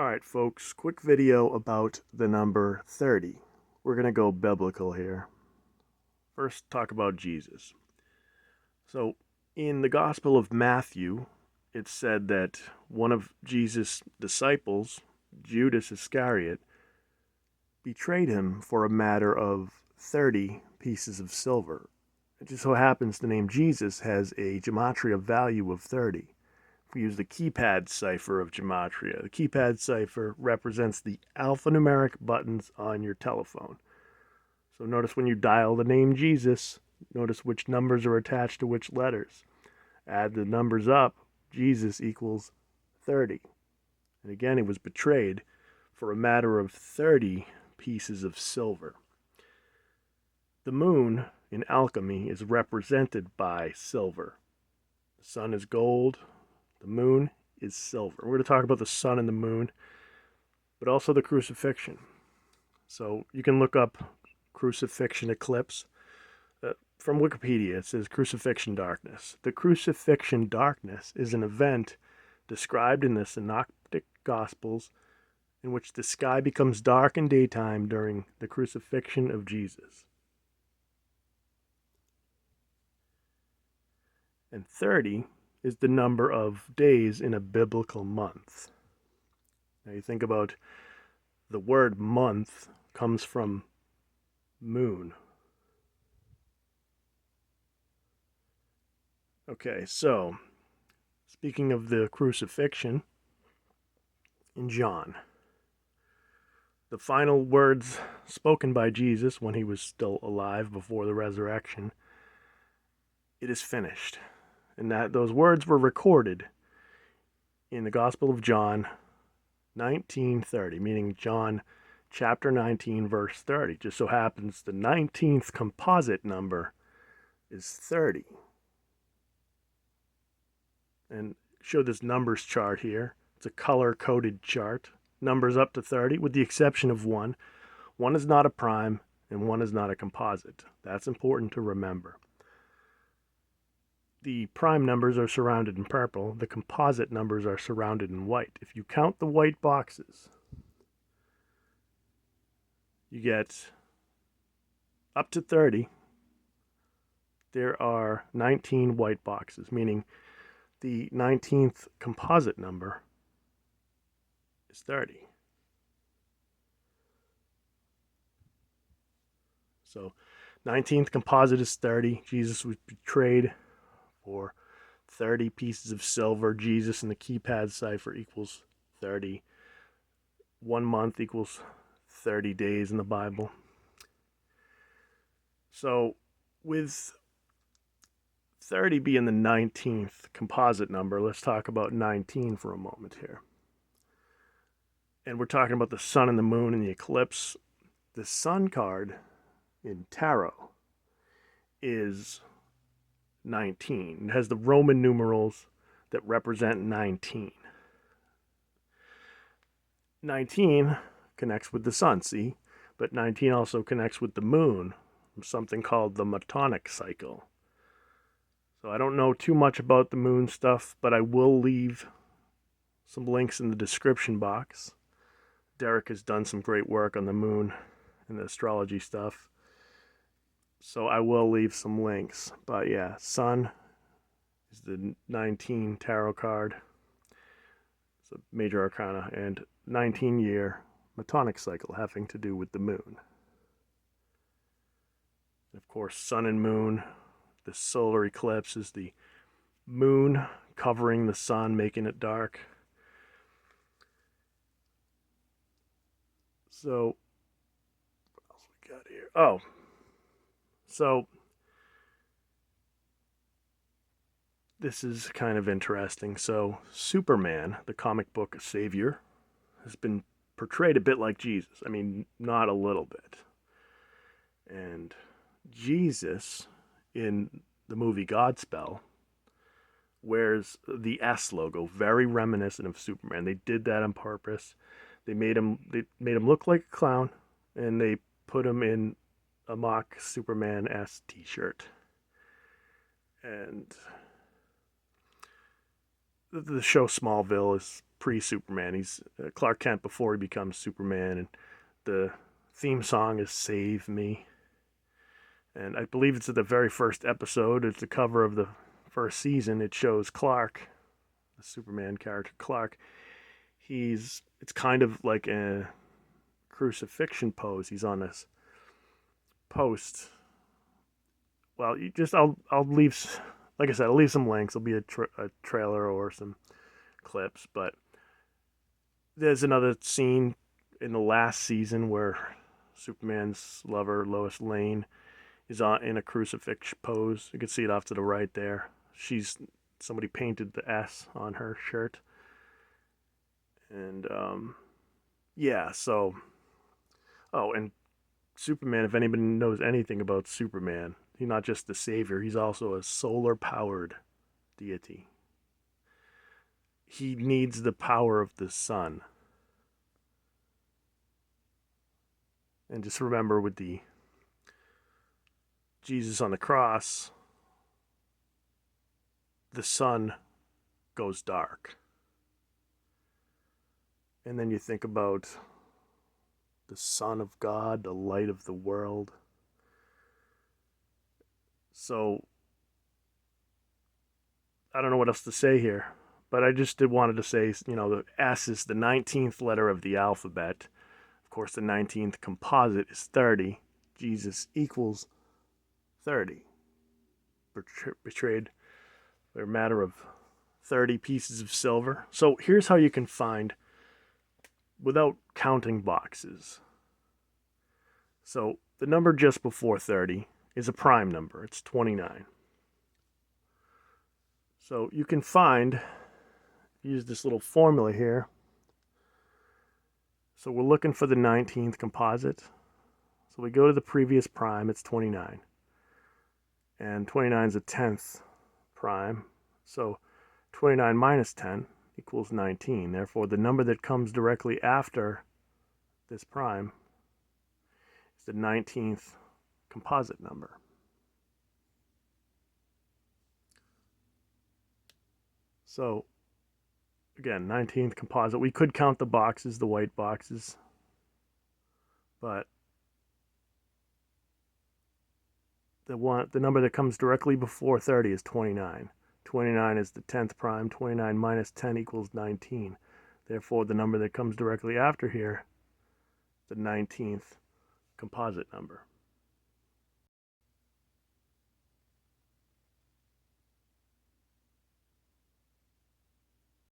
Alright folks, quick video about the number 30. We're going to go biblical here. First, talk about Jesus. So, in the Gospel of Matthew, it said that one of Jesus' disciples, Judas Iscariot, betrayed him for a matter of 30 pieces of silver. It just so happens the name Jesus has a gematria value of 30. We use the keypad cipher of gematria. The keypad cipher represents the alphanumeric buttons on your telephone. So notice when you dial the name Jesus, notice which numbers are attached to which letters. Add the numbers up, Jesus equals 30. And again, he was betrayed for a matter of 30 pieces of silver. The moon in alchemy is represented by silver. The sun is gold. The moon is silver. We're going to talk about the sun and the moon, but also the crucifixion. So you can look up crucifixion eclipse. From Wikipedia, it says crucifixion darkness. The crucifixion darkness is an event described in the Synoptic Gospels in which the sky becomes dark in daytime during the crucifixion of Jesus. And 30 is the number of days in a biblical month. Now you think about the word month comes from moon. Okay, so speaking of the crucifixion in John, the final words spoken by Jesus when he was still alive before the resurrection, it is finished. And that those words were recorded in the Gospel of John 19:30, meaning John chapter 19, verse 30. Just so happens the 19th composite number is 30. And show this numbers chart here. It's a color-coded chart. Numbers up to 30, with the exception of one. One is not a prime, and one is not a composite. That's important to remember. The prime numbers are surrounded in purple. The composite numbers are surrounded in white. If you count the white boxes, you get up to 30. There are 19 white boxes, meaning the 19th composite number is 30. So 19th composite is 30. Jesus was betrayed for 30 pieces of silver. Jesus in the keypad cipher equals 30. 1 month equals 30 days in the Bible. So with 30 being the 19th composite number, let's talk about 19 for a moment here. And we're talking about the sun and the moon and the eclipse. The sun card in tarot is 19. It has the Roman numerals that represent 19. 19 connects with the sun, see? But 19 also connects with the moon, something called the Metonic cycle. So I don't know too much about the moon stuff, but I will leave some links in the description box. Derek has done some great work on the moon and the astrology stuff. So I will leave some links. But yeah, sun is the 19 tarot card. It's a major arcana, and 19-year Metonic cycle having to do with the moon. And of course, sun and moon. The solar eclipse is the moon covering the sun, making it dark. So, what else we got here? Oh, so this is kind of interesting. So Superman, the comic book savior, has been portrayed a bit like Jesus. I mean, not a little bit. And Jesus, in the movie Godspell, wears the S logo, very reminiscent of Superman. They did that on purpose. They made him look like a clown, and they put him in a mock Superman S t-shirt. And the show Smallville is pre-Superman. He's Clark Kent before he becomes Superman, and the theme song is Save Me. And I believe it's at the very first episode. It's the cover of the first season. It shows Clark, the Superman character Clark. It's kind of like a crucifixion pose. He's on this post. Well, I'll leave, like I said, I'll leave some links. There'll be a trailer or some clips, but there's another scene in the last season where Superman's lover, Lois Lane, is in a crucifix pose. You can see it off to the right there. Somebody painted the S on her shirt. And, and Superman, if anybody knows anything about Superman, he's not just the savior, he's also a solar-powered deity. He needs the power of the sun. And just remember with the Jesus on the cross, the sun goes dark. And then you think about the Son of God, the light of the world. So, I don't know what else to say here, but I just wanted to say, the S is the 19th letter of the alphabet. Of course, the 19th composite is 30. Jesus equals 30. Betrayed for a matter of 30 pieces of silver. So here's how you can find, without counting boxes. So the number just before 30 is a prime number. It's 29. So you can use this little formula here. So we're looking for the 19th composite. So we go to the previous prime, it's 29. And 29 is a 10th prime. So 29 minus 10 equals 19. Therefore, the number that comes directly after this prime is the 19th composite number. So, again, 19th composite. We could count the boxes, the white boxes, but the number that comes directly before 30 is 29. 29 is the 10th prime. 29 minus 10 equals 19. Therefore, the number that comes directly after here, the 19th composite number.